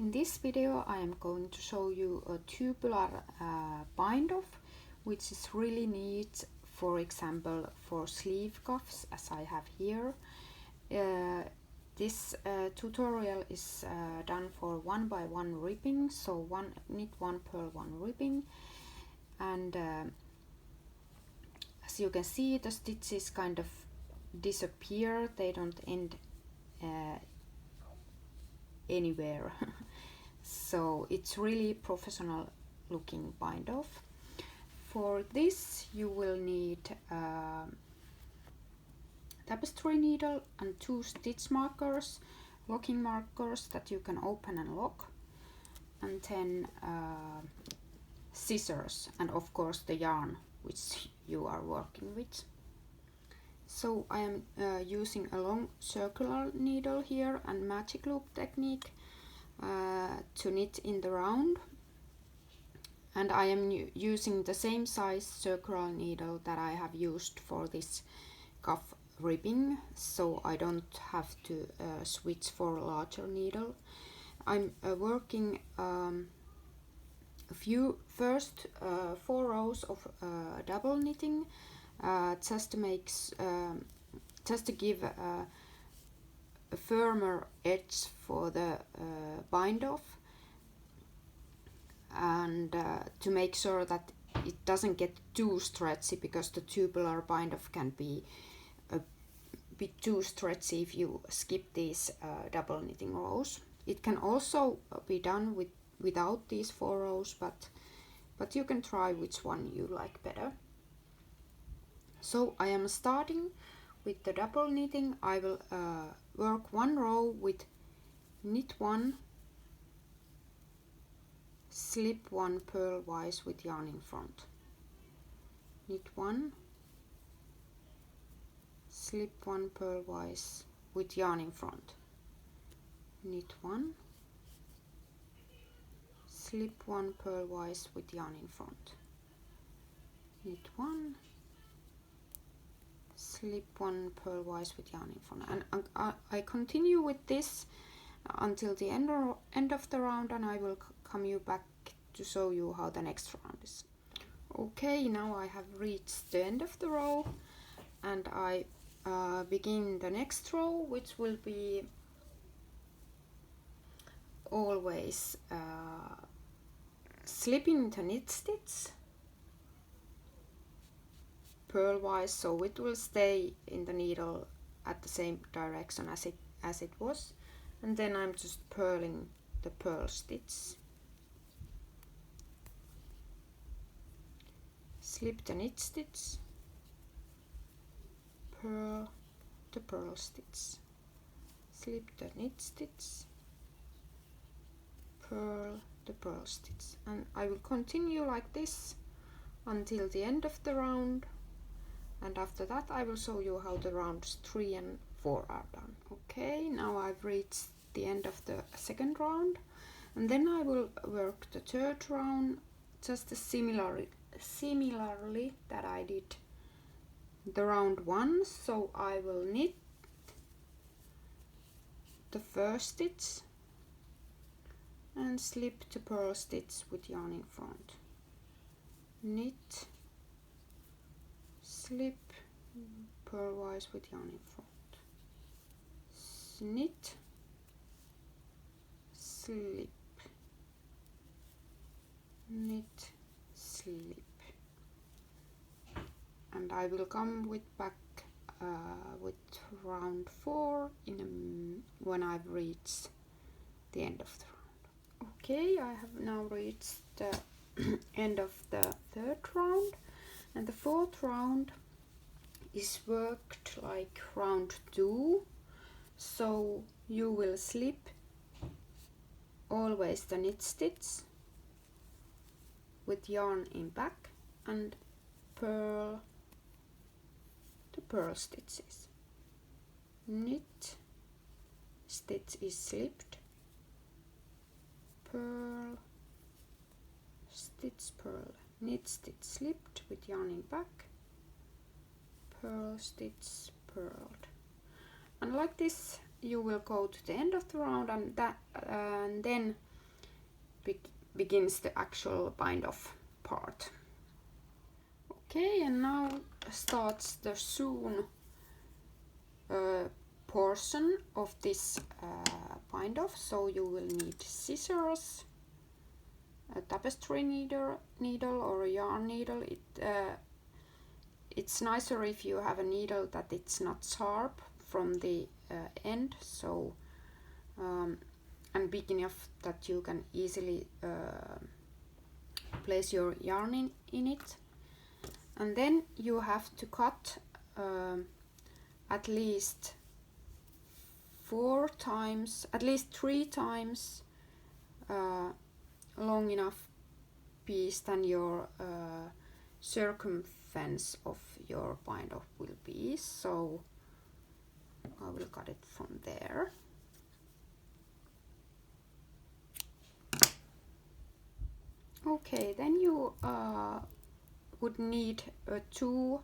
In this video I am going to show you a tubular bind off, which is really neat, for example for sleeve cuffs as I have here. This tutorial is done for 1x1 ribbing, so knit 1 purl 1 ribbing, and as you can see the stitches kind of disappear, they don't end anywhere. So it's really professional looking bind off. For this you will need tapestry needle and 2 stitch markers, locking markers that you can open and lock, and then scissors, and of course the yarn which you are working with. So I am using a long circular needle here and magic loop technique to knit in the round, and I am using the same size circular needle that I have used for this cuff ribbing, so I don't have to switch for a larger needle. I'm working first 4 rows of double knitting just to give a firmer edge for the bind off, and to make sure that it doesn't get too stretchy, because the tubular bind off can be a bit too stretchy if you skip these double knitting rows. It can also be done without these 4 rows, but you can try which one you like better. So I am starting with the double knitting. I will work 1 row with knit 1, slip 1 purlwise with yarn in front, knit 1, slip 1 purlwise with yarn in front, knit 1, slip 1 purlwise with yarn in front, knit 1, slip 1 purlwise with yarn in front, and I continue with this until the end of the round, and I will come you back to show you how the next round is. Okay, now I have reached the end of the row, and I begin the next row, which will be always slipping the knit stitch purlwise, so it will stay in the needle at the same direction as it was, and then I'm just purling the purl stitch, slip the knit stitch, purl the purl stitch, slip the knit stitch, purl the purl stitch, and I will continue like this until the end of the round, and after that I will show you how the rounds 3 and 4 are done. Okay, now I've reached the end of the second round, and then I will work the third round just as similarly that I did the round 1. So I will knit the first stitch and slip the purl stitch with yarn in front, knit, slip purlwise with yarn in front, knit, slip, knit, slip, and I will come back with round 4 when I've reached the end of the round. Okay, I have now reached the end of the third round, and the fourth round is worked like round 2. So you will slip always the knit stitch with yarn in back and purl the purl stitches. Knit stitch is slipped, purl stitch, purl, knit stitch slipped with yarn in back, purl stitch, purled, and like this you will go to the end of the round, and then begins the actual bind off part. Okay, and now starts the sewn portion of this bind off. So you will need scissors, a tapestry needle or a yarn needle. It's nicer if you have a needle that it's not sharp from the end, so and big enough that you can easily place your yarn in it. And then you have to cut at least 4 times, at least 3 times long enough piece than your circumference of your bind off will be. So I will cut it from there. Okay, then you would need 2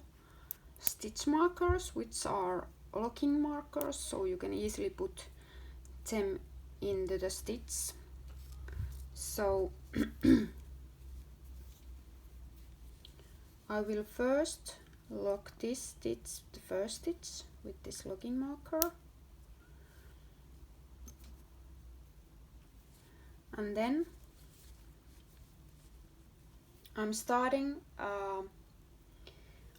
stitch markers, which are locking markers, so you can easily put them into the stitch. So I will first lock this stitch, the first stitch, with this locking marker, and then I'm starting,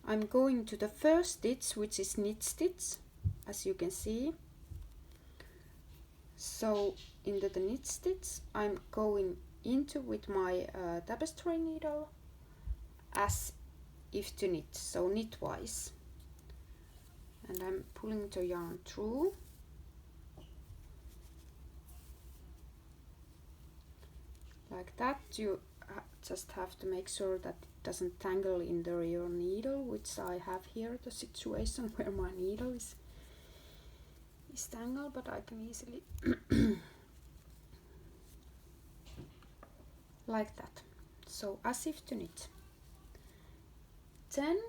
I'm going to the first stitch, which is knit stitch, as you can see. So into the knit stitch I'm going into with my tapestry needle as if to knit, so knitwise, and I'm pulling the yarn through. Like that. You just have to make sure that it doesn't tangle into your needle, which I have here the situation where my needle is tangled, but I can easily like that, so as if to knit. Then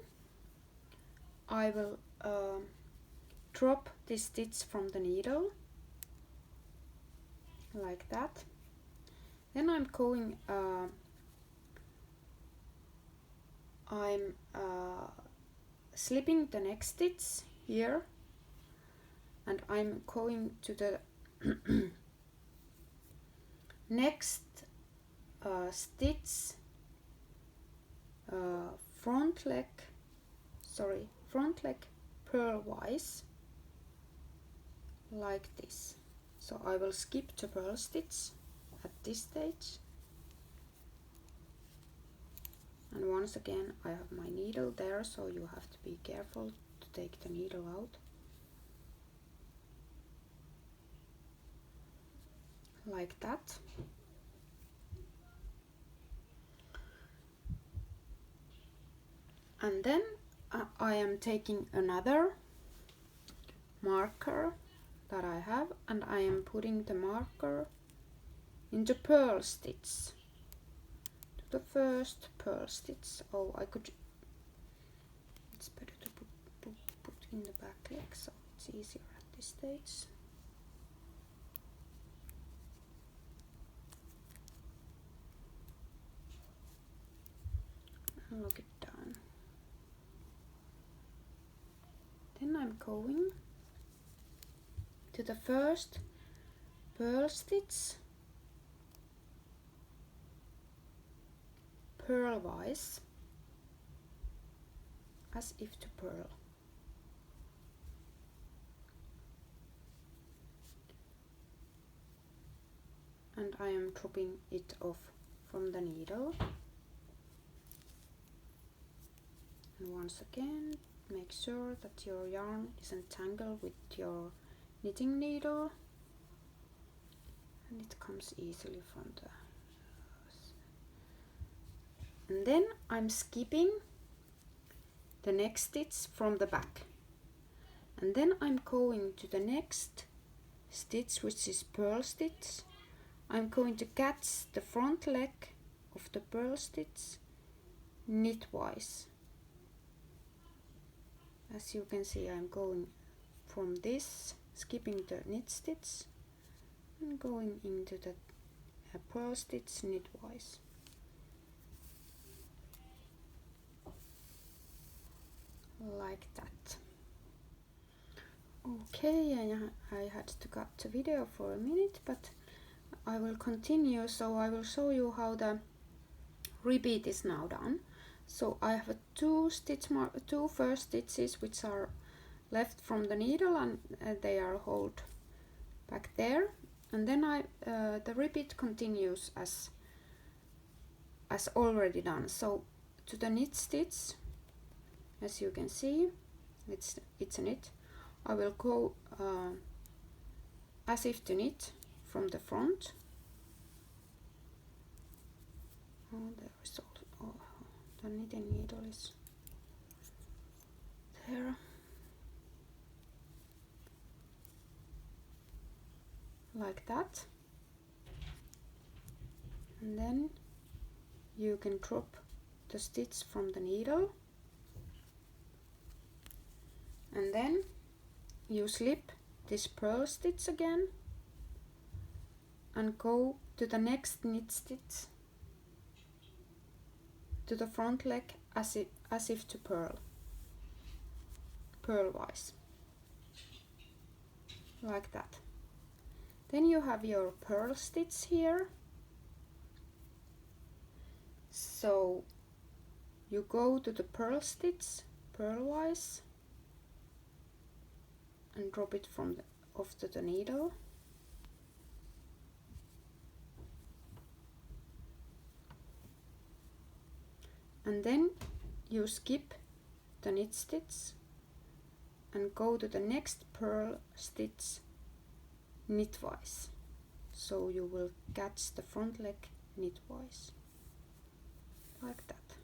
I will drop this stitch from the needle like that. Then I'm going slipping the next stitch here, and I'm going to the next stitch front leg purlwise, like this. So I will skip the purl stitch at this stage, and once again I have my needle there, so you have to be careful to take the needle out, like that. And then I am taking another marker that I have, and I am putting the marker into purl stitch, to the first purl stitch. Oh, it's better to put in the back leg, so it's easier at this stage. And lock it down. Then I'm going to the first purl stitch purlwise, as if to purl. And I am dropping it off from the needle. And once again, make sure that your yarn isn't tangled with your knitting needle, and it comes easily from the. And then I'm skipping the next stitch from the back, and then I'm going to the next stitch, which is purl stitch. I'm going to catch the front leg of the purl stitch knitwise. As you can see, I'm going from this, skipping the knit stitch and going into the purl stitch knitwise. Like that. Okay, I had to cut the video for a minute, but I will continue. So I will show you how the repeat is now done. So I have two first stitches which are left from the needle, and they are held back there, and then the repeat continues as already done. So to the knit stitch, as you can see, it's a knit. I will go as if to knit from the front. There is also, the knitting needle is there. Like that. And then you can drop the stitch from the needle. And then you slip this purl stitch again and go to the next knit stitch to the front leg as if to purlwise, like that. Then you have your purl stitch here. So you go to the purl stitch purlwise and drop it off to the needle. And then you skip the knit stitch and go to the next purl stitch knitwise. So you will catch the front leg knitwise, like that.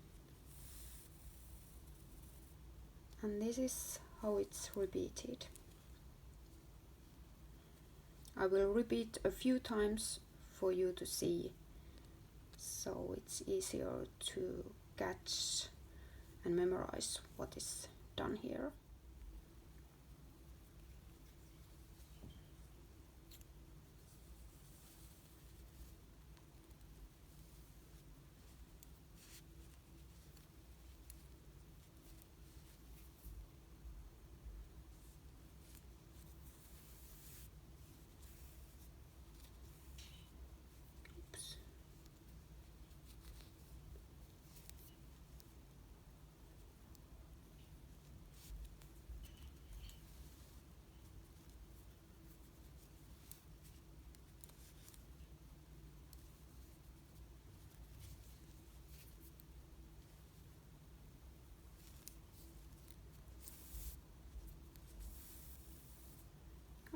And this is how it's repeated. I will repeat a few times for you to see, so it's easier to catch and memorize what is done here.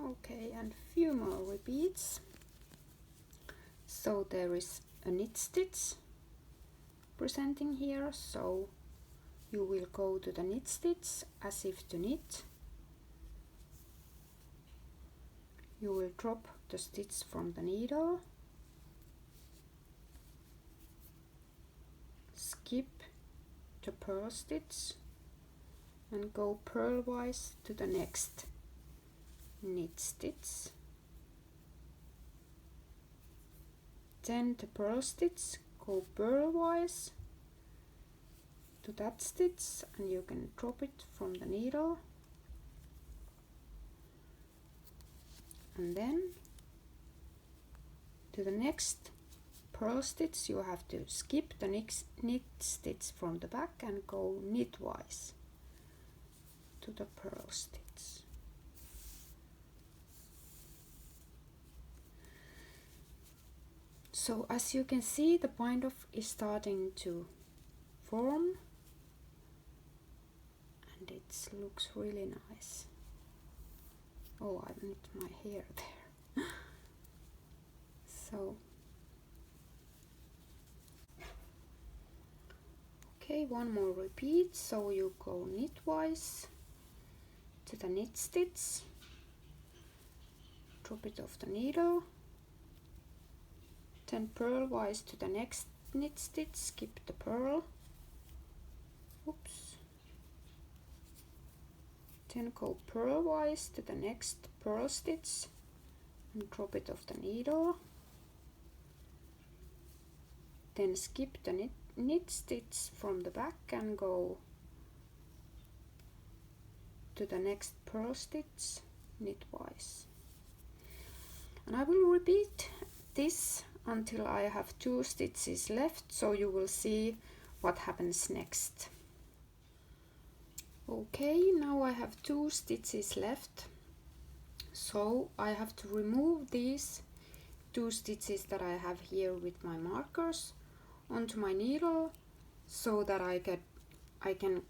Okay, and few more repeats. So there is a knit stitch presenting here, so you will go to the knit stitch as if to knit. You will drop the stitch from the needle, skip the purl stitch and go purlwise to the next knit stitch. Then the purl stitch, go purlwise to that stitch and you can drop it from the needle. And then to the next purl stitch you have to skip the next knit stitch from the back and go knitwise to the purl stitch. So as you can see, the bind off is starting to form and it looks really nice. Oh, I knit my hair there. So okay, one more repeat. So you go knitwise to the knit stitch, drop it off the needle, then purlwise to the next knit stitch, skip the purl, oops, then go purlwise to the next purl stitch and drop it off the needle, Then skip the knit stitch from the back and go to the next purl stitch knitwise. And I will repeat this until I have 2 stitches left, so you will see what happens next. Okay, now I have 2 stitches left, so I have to remove these 2 stitches that I have here with my markers onto my needle, so that I can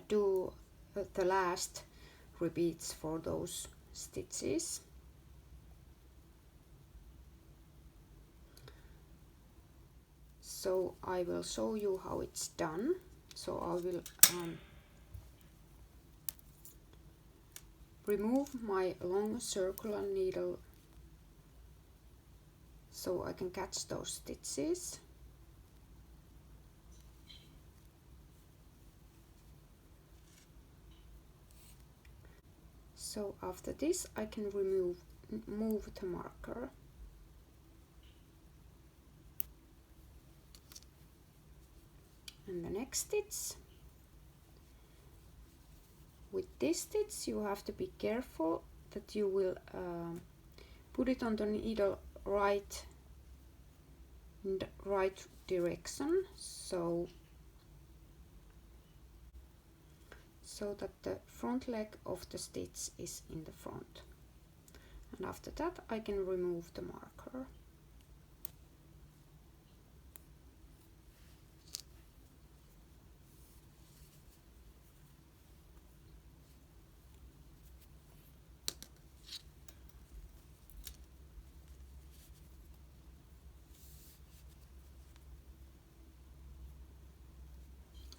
do the last repeats for those stitches. So I will show you how it's done. So I will remove my long circular needle so I can catch those stitches. So after this I can move the marker. And the next stitch. With this stitch you have to be careful that you will put it on the needle in the right direction, so that the front leg of the stitch is in the front. And after that I can remove the marker.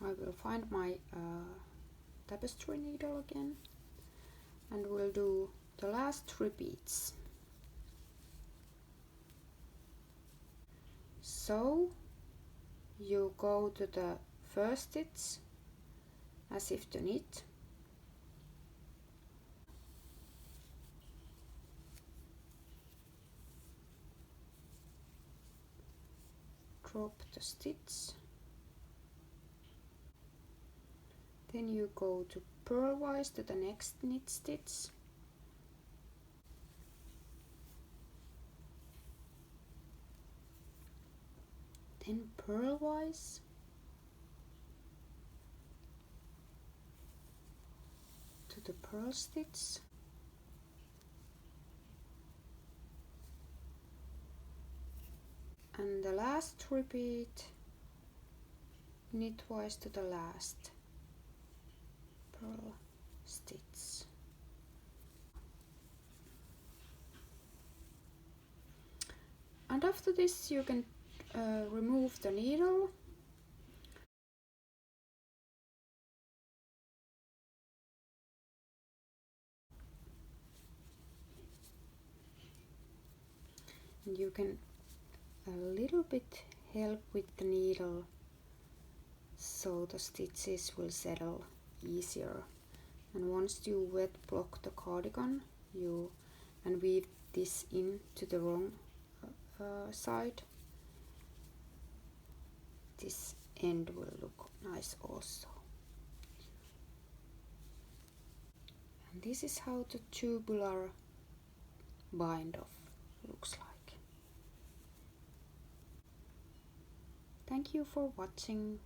I will find my tapestry needle again and we'll do the last repeats. So you go to the first stitch as if to knit, drop the stitch, then you go to purlwise to the next knit stitch, then purlwise, to the purl stitch, and the last repeat knitwise to the last purl stitch. And after this you can remove the needle and you can a little bit help with the needle so the stitches will settle easier. And once you wet block the cardigan and weave this into the wrong side, this end will look nice also. And this is how the tubular bind off looks like. Thank you for watching.